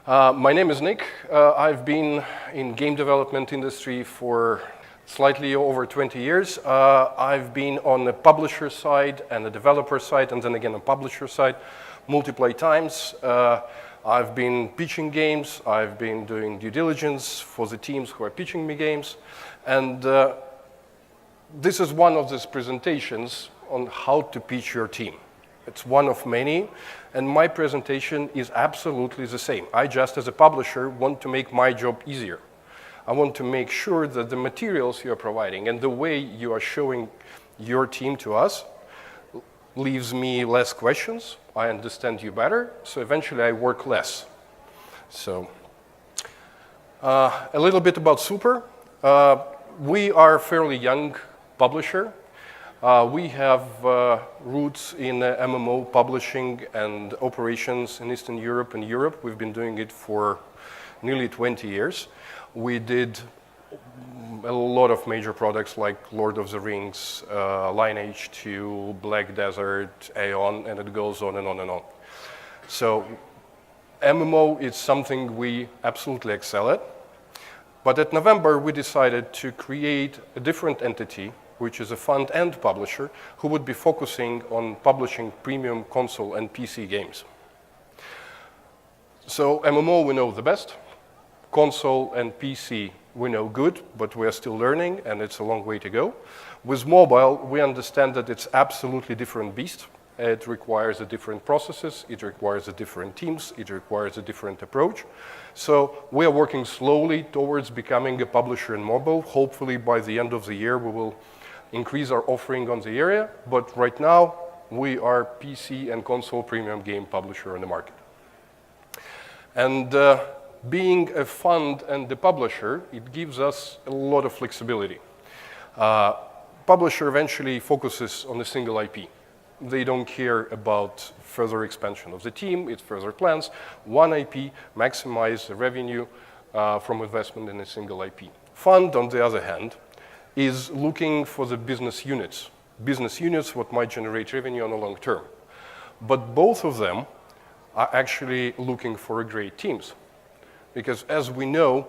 My name is Nick. I've been in game development industry for slightly over 20 years. I've been on the publisher side and the developer side, and then again on publisher side multiple times. I've been pitching games. I've been doing due diligence for the teams who are pitching me games. And this is one of these presentations on how to pitch your team. It's one of many, and my presentation is absolutely the same. I just, as a publisher, want to make my job easier. I want to make sure that the materials you're providing and the way you are showing your team to us leaves me less questions. I understand you better, so eventually I work less. So, a little bit about Super. We are a fairly young publisher. We have roots in MMO publishing and operations in Eastern Europe and Europe. We've been doing it for nearly 20 years. We did a lot of major products like Lord of the Rings, Lineage 2, Black Desert, Aeon, and it goes on and on and on. So MMO is something we absolutely excel at. But at November, we decided to create a different entity, which is a fund and publisher, who would be focusing on publishing premium console and PC games. So MMO we know the best. Console and PC we know good, but we are still learning, and it's a long way to go. With mobile, we understand that it's absolutely different beast. It requires a different processes, it requires a different teams, it requires a different approach. So we are working slowly towards becoming a publisher in mobile. Hopefully by the end of the year we will increase our offering on the area, but right now we are PC and console premium game publisher on the market. And being a fund and the publisher, it gives us a lot of flexibility. Publisher eventually focuses on a single IP. They don't care about further expansion of the team, it's further plans. One IP, maximize the revenue from investment in a single IP. Fund, on the other hand, is looking for the business units. Business units, what might generate revenue on the long term. But both of them are actually looking for great teams. Because as we know,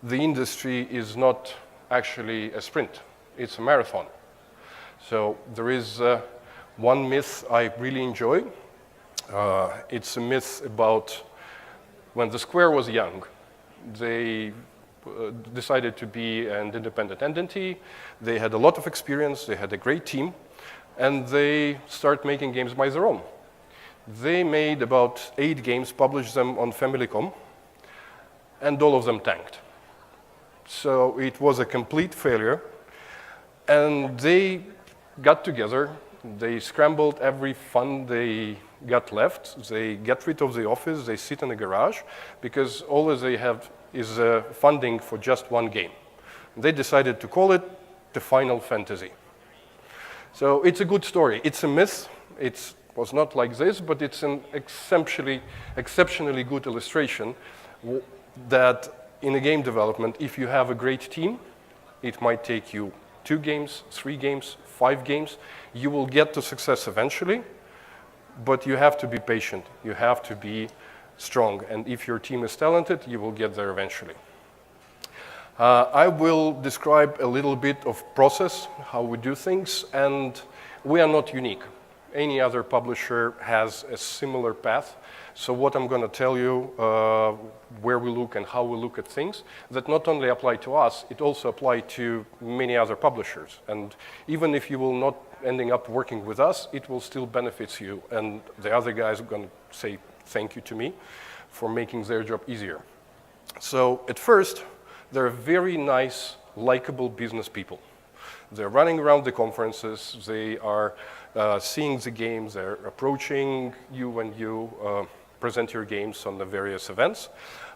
the industry is not actually a sprint, it's a marathon. So there is one myth I really enjoy. It's a myth about when the Square was young, they decided to be an independent entity. They had a lot of experience, they had a great team, and they started making games by their own. They made about 8 games, published them on Famicom, and all of them tanked. So it was a complete failure, and they got together, they scrambled every fund they got left, they got rid of the office, they sit in a garage, because all they have is funding for just one game. They decided to call it the Final Fantasy. So it's a good story. It's a myth. It was not like this, but it's an exceptionally good illustration that in a game development, if you have a great team, it might take you 2 games, 3 games, 5 games. You will get to success eventually, but you have to be patient. You have to be strong, and if your team is talented, you will get there eventually. I will describe a little bit of process, how we do things, and we are not unique. Any other publisher has a similar path, so what I'm going to tell you, where we look and how we look at things, that not only apply to us, it also apply to many other publishers, and even if you will not ending up working with us, it will still benefit you, and the other guys are going to say thank you to me for making their job easier. So at first, they're very nice, likable business people. They're running around the conferences, they are seeing the games, they're approaching you when you present your games on the various events.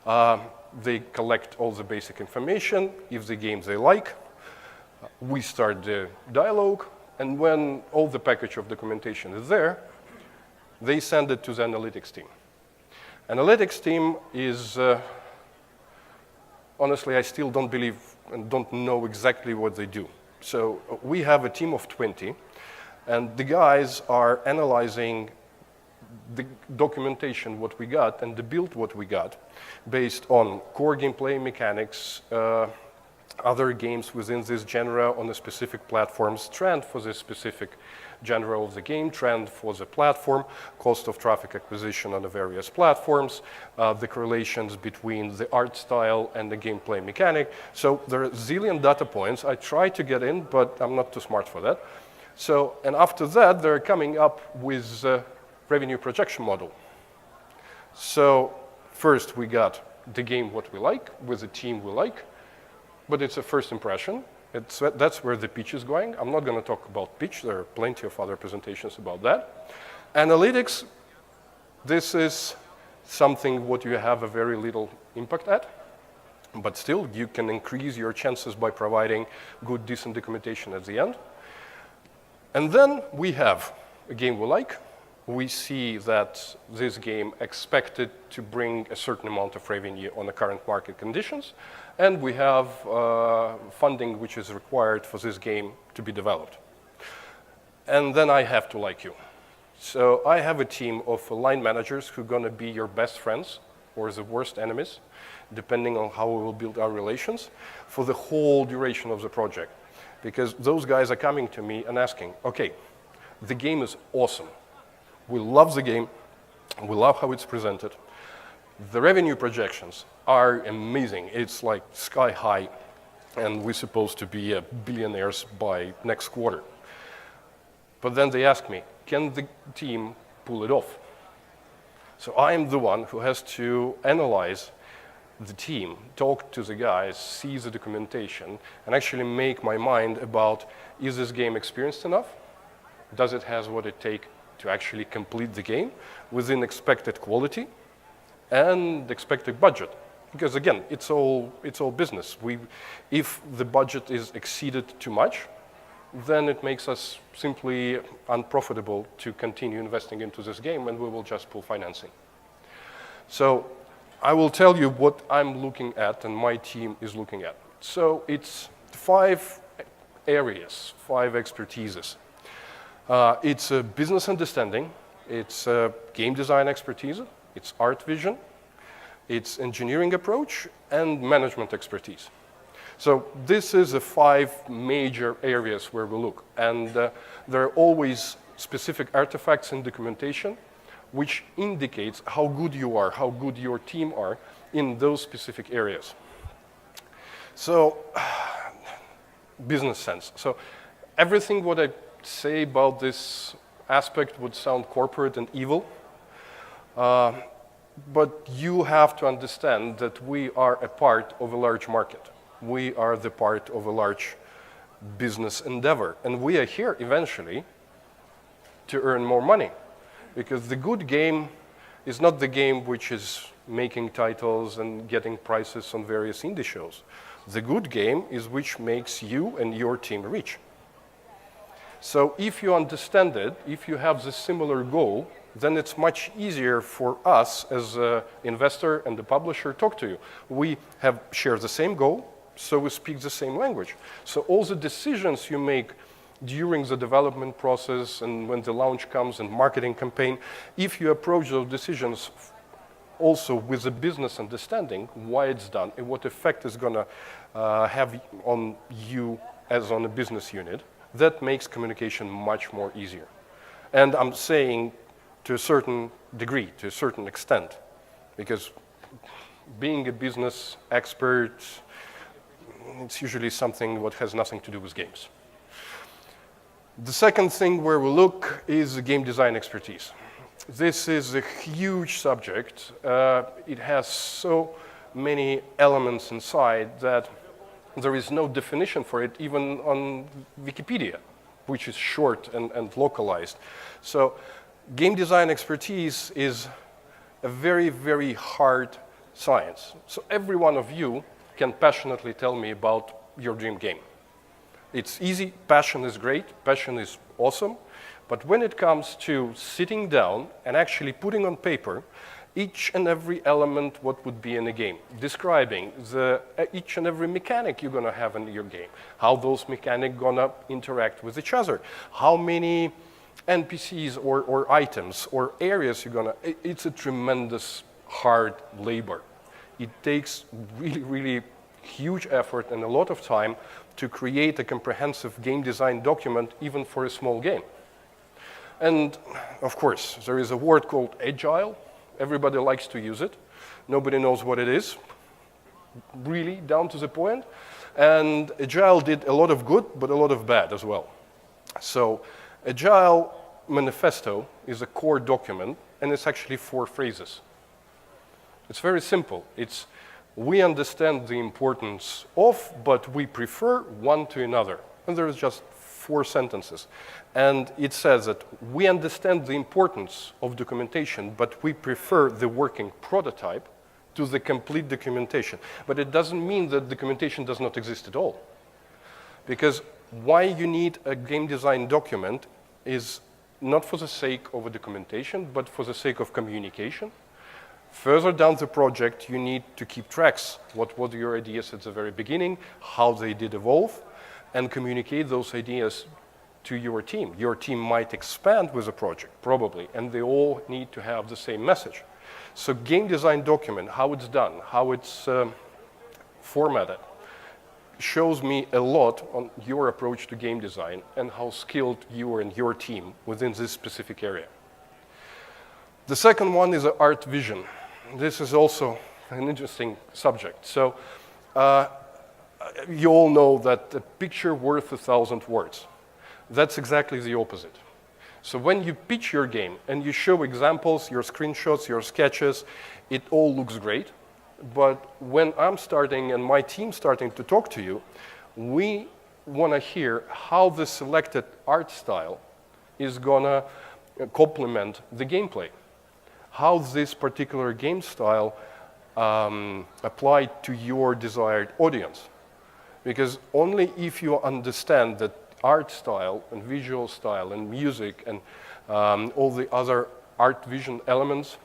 They collect all the basic information, if the games they like. We start the dialogue, and when all the package of documentation is there, they send it to the analytics team. Analytics team is, honestly, I still don't believe and don't know exactly what they do. So we have a team of 20, and the guys are analyzing the documentation what we got and the build what we got based on core gameplay mechanics, other games within this genre on the specific platforms, trend for this specific genre of the game, trend for the platform, cost of traffic acquisition on the various platforms, the correlations between the art style and the gameplay mechanic. So there are a zillion data points. I try to get in, but I'm not too smart for that. So, and after that, they're coming up with a revenue projection model. So first we got the game what we like, with the team we like, but it's a first impression. That's where the pitch is going. I'm not going to talk about pitch. There are plenty of other presentations about that. Analytics, this is something what you have a very little impact at, but still you can increase your chances by providing good, decent documentation at the end. And then we have a game we like. We see that this game expected to bring a certain amount of revenue on the current market conditions, and we have funding which is required for this game to be developed. And then I have to like you. So I have a team of line managers who are going to be your best friends or the worst enemies, depending on how we will build our relations, for the whole duration of the project. Because those guys are coming to me and asking, okay, the game is awesome. We love the game. We love how it's presented. The revenue projections are amazing. It's like sky high, and we're supposed to be billionaires by next quarter. But then they ask me, can the team pull it off? So I am the one who has to analyze the team, talk to the guys, see the documentation, and actually make my mind about, is this game experienced enough? Does it have what it takes to actually complete the game within expected quality and expected budget? Because again, it's all business. If the budget is exceeded too much, then it makes us simply unprofitable to continue investing into this game, and we will just pull financing. So I will tell you what I'm looking at and my team is looking at. So it's 5 areas, 5 expertises. It's a business understanding, it's a game design expertise, it's art vision, it's engineering approach, and management expertise. So this is the 5 major areas where we look. And there are always specific artifacts in documentation which indicates how good you are, how good your team are in those specific areas. So business sense. So everything what I say about this aspect would sound corporate and evil, but you have to understand that we are a part of a large market. We are the part of a large business endeavor, and we are here eventually to earn more money, because the good game is not the game which is making titles and getting prizes on various indie shows. The good game is which makes you and your team rich. So if you understand it, if you have the similar goal, then it's much easier for us as an investor and the publisher talk to you. We have shared the same goal, so we speak the same language. So all the decisions you make during the development process and when the launch comes and marketing campaign, if you approach those decisions also with a business understanding, why it's done and what effect it's going to have on you as on a business unit, that makes communication much more easier. And I'm saying to a certain degree, to a certain extent, because being a business expert, it's usually something what has nothing to do with games. The second thing where we look is the game design expertise. This is a huge subject. It has so many elements inside that there is no definition for it even on Wikipedia, which is short and localized. So game design expertise is a very, very hard science. So every one of you can passionately tell me about your dream game. It's easy, passion is great, passion is awesome, but when it comes to sitting down and actually putting on paper each and every element what would be in a game, describing each and every mechanic you're going to have in your game, how those mechanics going to interact with each other, how many NPCs or items or areas it's a tremendous hard labor. It takes really, really huge effort and a lot of time to create a comprehensive game design document, even for a small game. And of course, there is a word called agile. Everybody likes to use it. Nobody knows what it is, really down to the point. And agile did a lot of good, but a lot of bad as well. So agile manifesto is a core document, and it's actually 4 phrases. It's very simple. It's, we understand the importance of, but we prefer one to another. And there's just 4 sentences. And it says that we understand the importance of documentation, but we prefer the working prototype to the complete documentation. But it doesn't mean that documentation does not exist at all. Because why you need a game design document is not for the sake of a documentation, but for the sake of communication. Further down the project, you need to keep tracks. What were your ideas at the very beginning, how they did evolve, and communicate those ideas to your team. Your team might expand with the project, probably, and they all need to have the same message. So game design document, how it's done, how it's formatted, shows me a lot on your approach to game design and how skilled you are and your team within this specific area. The second one is art vision. This is also an interesting subject. So you all know that a picture worth 1,000 words. That's exactly the opposite. So when you pitch your game and you show examples, your screenshots, your sketches, it all looks great. But when I'm starting and my team starting to talk to you, we want to hear how the selected art style is going to complement the gameplay. How this particular game style applied to your desired audience. Because only if you understand that art style and visual style and music and all the other art vision elements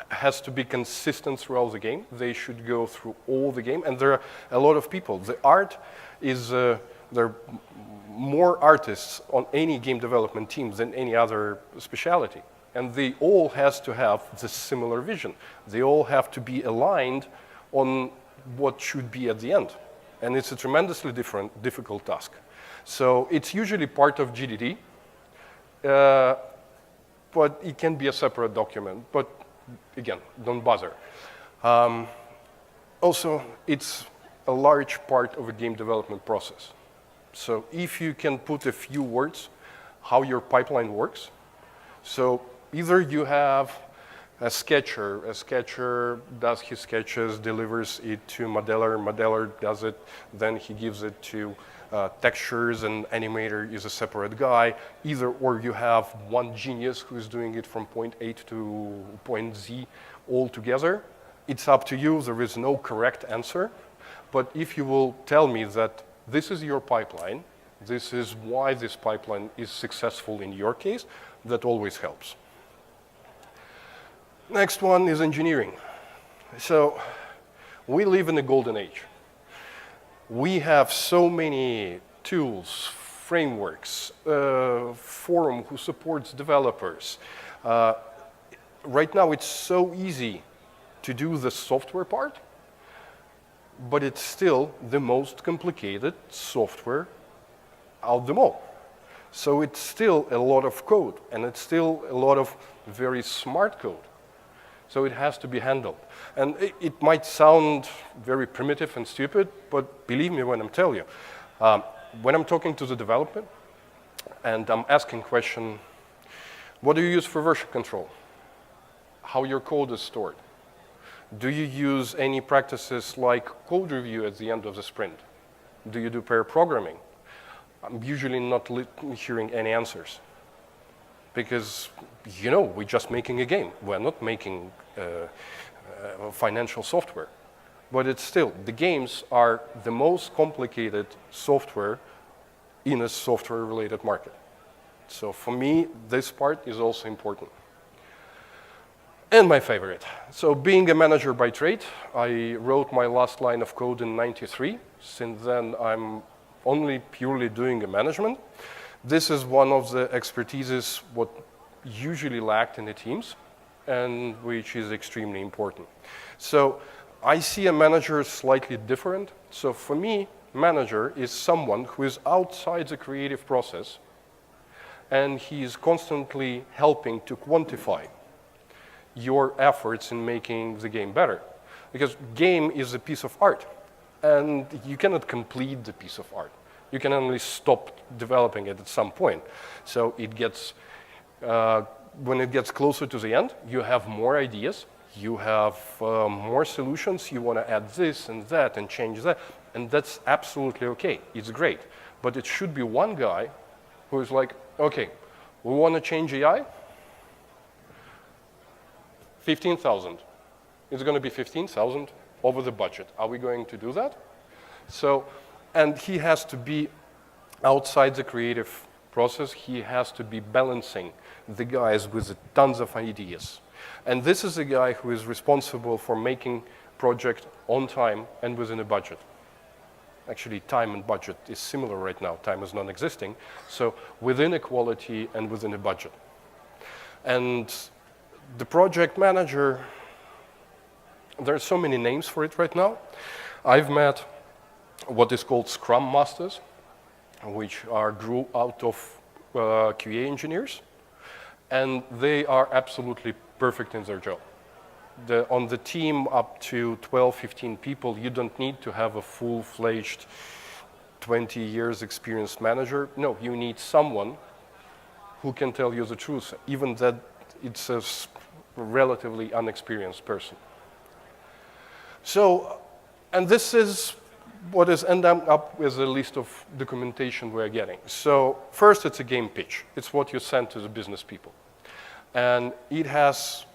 has to be consistent throughout the game. They should go through all the game. And there are a lot of people. The art is, there are more artists on any game development team than any other specialty. And they all has to have the similar vision. They all have to be aligned on what should be at the end. And it's a tremendously difficult task. So it's usually part of GDD, but it can be a separate document. But again, don't bother. Also, it's a large part of a game development process. So if you can put a few words how your pipeline works, so either you have a sketcher does his sketches, delivers it to modeller does it, then he gives it to textures, and animator is a separate guy. Either or you have one genius who is doing it from point A to point Z all together. It's up to you, there is no correct answer. But if you will tell me that this is your pipeline, this is why this pipeline is successful in your case, that always helps. Next one is engineering. So we live in a golden age. We have so many tools, frameworks, forum who supports developers. Right now it's so easy to do the software part, but it's still the most complicated software out of them all. So it's still a lot of code, and it's still a lot of very smart code. So it has to be handled. And it might sound very primitive and stupid, but believe me when I'm telling you, when I'm talking to the development and I'm asking question, what do you use for version control? How your code is stored? Do you use any practices like code review at the end of the sprint? Do you do pair programming? I'm usually not hearing any answers. Because, you know, we're just making a game. We're not making financial software. But it's still, the games are the most complicated software in a software-related market. So for me, this part is also important. And my favorite. So being a manager by trade, I wrote my last line of code in '93. Since then, I'm only purely doing a management. This is one of the expertises what usually lacked in the teams, and which is extremely important. So I see a manager slightly different. So for me, manager is someone who is outside the creative process, and he is constantly helping to quantify your efforts in making the game better. Because game is a piece of art, and you cannot complete the piece of art. You can only stop developing it at some point. So it gets, when it gets closer to the end, you have more ideas, you have more solutions, you want to add this and that and change that, and that's absolutely okay. It's great. But it should be one guy who is like, okay, we want to change AI, 15,000. It's going to be 15,000 over the budget. Are we going to do that? So, and he has to be outside the creative process. He has to be balancing the guys with tons of ideas. And this is the guy who is responsible for making project on time and within a budget. Actually, time and budget is similar right now. Time is non-existing. So within a quality and within a budget. And the project manager, there are so many names for it right now. I've met what is called Scrum Masters, which grew out of QA engineers, and they are absolutely perfect in their job. On the team up to 12, 15 people, you don't need to have a full-fledged 20 years experienced manager. No, you need someone who can tell you the truth, even that it's a relatively unexperienced person. So, and this is what is ending up with a list of documentation we're getting. So first, it's a game pitch. It's what you send to the business people. And it's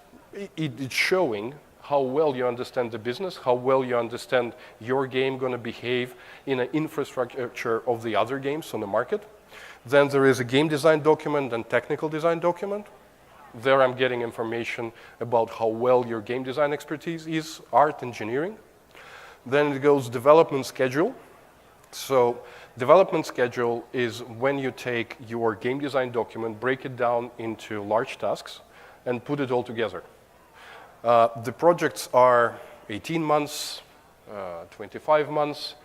showing how well you understand the business, how well you understand your game going to behave in an infrastructure of the other games on the market. Then there is a game design document and technical design document. There I'm getting information about how well your game design expertise is, art, engineering. Then it goes development schedule. So development schedule is when you take your game design document, break it down into large tasks, and put it all together. The projects are 18 months, 25 months.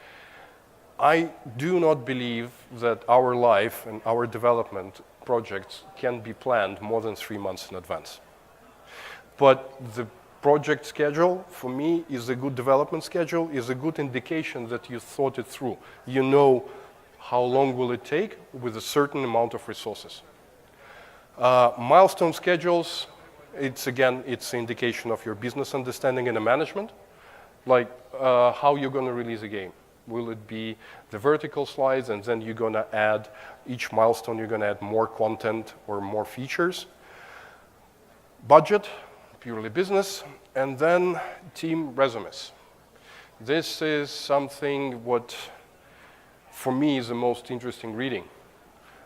I do not believe that our life and our development projects can be planned more than 3 months in advance. But the project schedule, for me, is a good development schedule, is a good indication that you thought it through. You know how long will it take with a certain amount of resources. Milestone schedules, it's an indication of your business understanding and the management, like how you're going to release a game. Will it be the vertical slides, and then you're going to add, each milestone you're going to add more content or more features? Budget, purely business, and then team resumes. This is something what, for me, is the most interesting reading,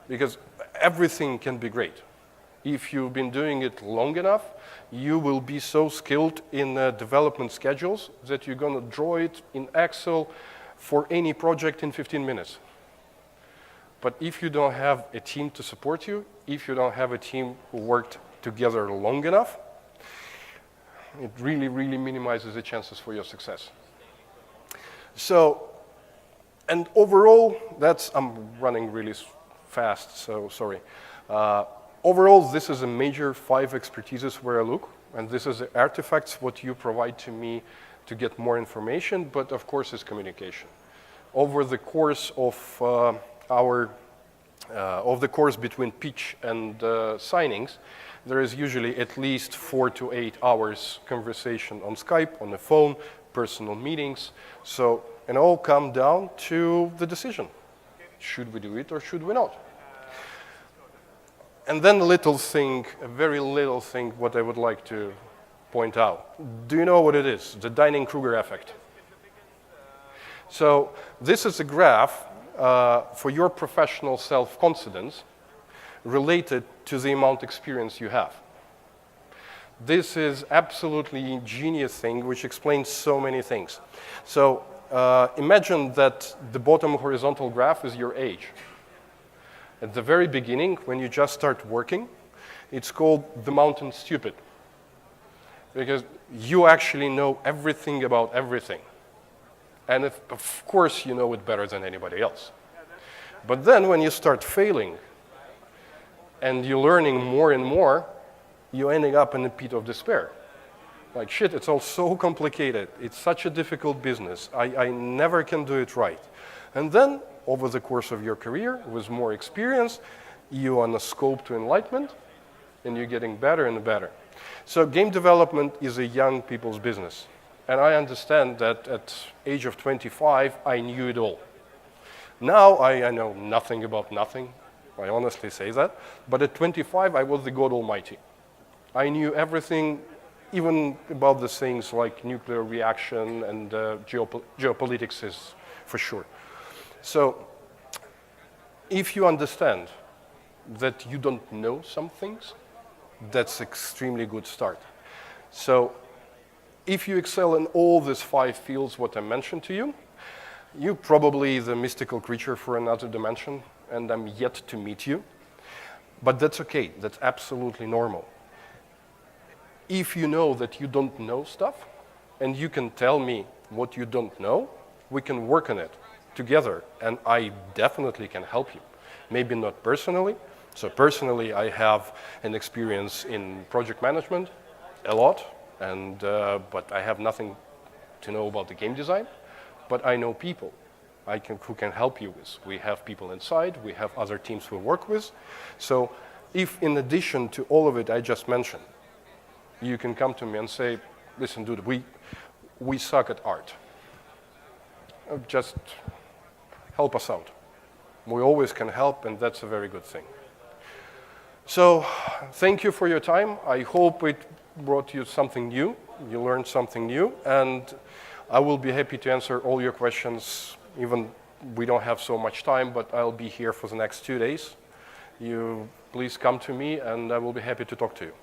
because everything can be great. If you've been doing it long enough, you will be so skilled in development schedules that you're going to draw it in Excel for any project in 15 minutes. But if you don't have a team to support you, if you don't have a team who worked together long enough, it really, really minimizes the chances for your success. So, and overall, I'm running really fast, so sorry. Overall, this is a major 5 expertises where I look, and this is the artifacts what you provide to me to get more information, but of course it's communication. Over the course of the course between pitch and signings, there is usually at least 4 to 8 hours conversation on Skype, on the phone, personal meetings. So, and all come down to the decision. Should we do it or should we not? And then a little thing, a very little thing, what I would like to point out. Do you know what it is? The Dunning-Kruger effect. So this is a graph for your professional self-confidence related to the amount of experience you have. This is absolutely ingenious thing which explains so many things. So imagine that the bottom horizontal graph is your age. At the very beginning, when you just start working, it's called the mountain stupid. Because you actually know everything about everything. And of course, you know it better than anybody else. But then when you start failing, and you're learning more and more, you're ending up in a pit of despair. Like, shit, it's all so complicated. It's such a difficult business. I never can do it right. And then, over the course of your career, with more experience, you're on a scope to enlightenment, and you're getting better and better. So game development is a young people's business. And I understand that at age of 25, I knew it all. Now I know nothing about nothing. I honestly say that. But at 25, I was the God Almighty. I knew everything, even about the things like nuclear reaction and geopolitics is for sure. So if you understand that you don't know some things, that's extremely good start. So if you excel in all these 5 fields what I mentioned to you, you're probably the mystical creature for another dimension, and I'm yet to meet you. But that's okay, that's absolutely normal. If you know that you don't know stuff, and you can tell me what you don't know, we can work on it together, and I definitely can help you. Maybe not personally. So personally, I have an experience in project management, a lot, and but I have nothing to know about the game design. But I know people who can help you with. We have people inside, we have other teams we work with. So if in addition to all of it I just mentioned, you can come to me and say, listen, dude, we suck at art. Just help us out. We always can help, and that's a very good thing. So thank you for your time. I hope it brought you something new. You learned something new, and I will be happy to answer all your questions, even we don't have so much time, but I'll be here for the next 2 days. You please come to me, and I will be happy to talk to you.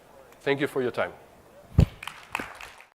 Thank you for your time.